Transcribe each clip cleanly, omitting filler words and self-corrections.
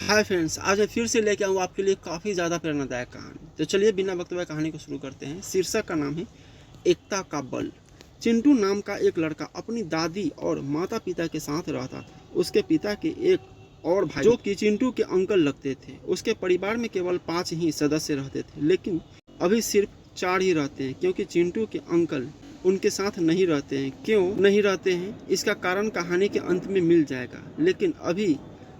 Hi friends, आज मैं फिर से लेके आऊँ आपके लिए काफ़ी ज़्यादा प्रेरणादायक कहानी। तो चलिए बिना वक्त व्यय कहानी को शुरू करते हैं। शीर्षक का नाम है एकता का बल। चिंटू नाम का एक लड़का अपनी दादी और माता पिता के साथ रहता था। उसके पिता के एक और भाई जो कि चिंटू के अंकल लगते थे। उसके परिवार में केवल 5 ही सदस्य रहते थे, लेकिन अभी सिर्फ 4 ही रहते हैं क्योंकि चिंटू के अंकल उनके साथ नहीं रहते हैं। क्यों नहीं रहते हैं, इसका कारण कहानी के अंत में मिल जाएगा। लेकिन अभी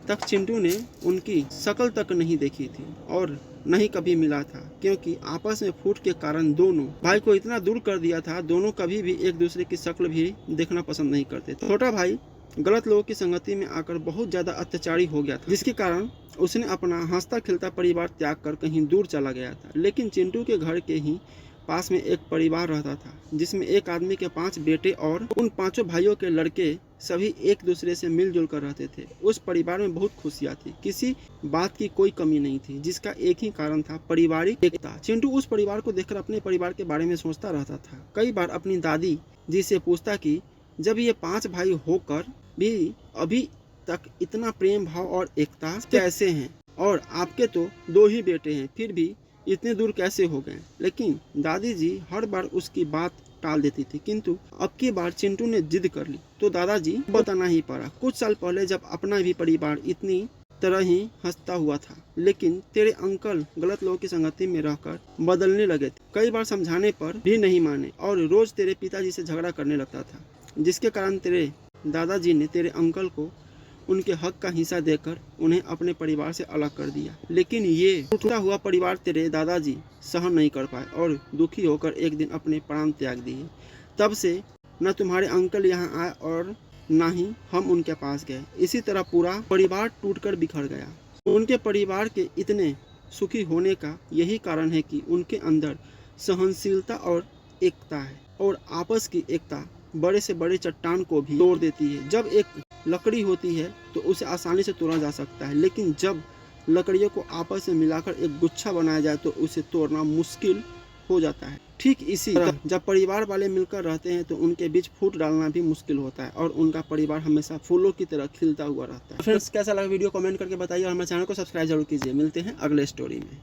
तक चिंटू ने उनकी शक्ल तक नहीं देखी थी और नहीं कभी मिला था, क्योंकि आपस में फूट के कारण दोनों भाई को इतना दूर कर दिया था। दोनों कभी भी एक दूसरे की शक्ल भी देखना पसंद नहीं करते थे। छोटा भाई गलत लोगों की संगति में आकर बहुत ज्यादा अत्याचारी हो गया था, जिसके कारण उसने अपना हंसता खिलता परिवार त्याग कर कहीं दूर चला गया था। लेकिन चिंटू के घर के ही पास में एक परिवार रहता था, जिसमें एक आदमी के 5 बेटे और उन 5 भाइयों के लड़के सभी एक दूसरे से मिलजुल कर रहते थे। उस परिवार में बहुत खुशियाँ थी, किसी बात की कोई कमी नहीं थी, जिसका एक ही कारण था, पारिवारिक एकता। चिंटू उस परिवार को देखकर अपने परिवार के बारे में सोचता रहता था। कई बार अपनी दादी जी से पूछता कि जब ये 5 भाई होकर भी अभी तक इतना प्रेम भाव और एकता कैसे हैं, और आपके तो 2 ही बेटे हैं, फिर भी इतने दूर कैसे हो गए। लेकिन दादी जी हर बार उसकी बात टाल देती थी, किंतु अब की बार चिंटू ने जिद कर ली तो दादाजी बताना ही पड़ा। कुछ साल पहले जब अपना भी परिवार इतनी तरह ही हंसता हुआ था, लेकिन तेरे अंकल गलत लोगों की संगति में रहकर बदलने लगे थे। कई बार समझाने पर भी नहीं माने और रोज तेरे पिताजी से झगड़ा करने लगता था, जिसके कारण तेरे दादाजी ने तेरे अंकल को उनके हक का हिस्सा देकर उन्हें अपने परिवार से अलग कर दिया। लेकिन ये टूटा हुआ परिवार तेरे दादाजी सहन नहीं कर पाए और दुखी होकर एक दिन अपने प्राण त्याग दिए। तब से न तुम्हारे अंकल यहाँ आए और न ही हम उनके पास गए। इसी तरह पूरा परिवार टूटकर बिखर गया। उनके परिवार के इतने सुखी होने का यही कारण है कि उनके अंदर सहनशीलता और एकता है, और आपस की एकता बड़े से बड़े चट्टान को भी तोड़ देती है। जब एक लकड़ी होती है तो उसे आसानी से तोड़ा जा सकता है, लेकिन जब लकड़ियों को आपस में मिलाकर एक गुच्छा बनाया जाए तो उसे तोड़ना मुश्किल हो जाता है। ठीक इसी तरह जब परिवार वाले मिलकर रहते हैं तो उनके बीच फूट डालना भी मुश्किल होता है और उनका परिवार हमेशा फूलों की तरह खिलता हुआ रहता है। फ्रेंड्स, कैसा लगा वीडियो कमेंट करके बताइए और हमारे चैनल को सब्सक्राइब जरूर कीजिए। मिलते हैं अगले स्टोरी में।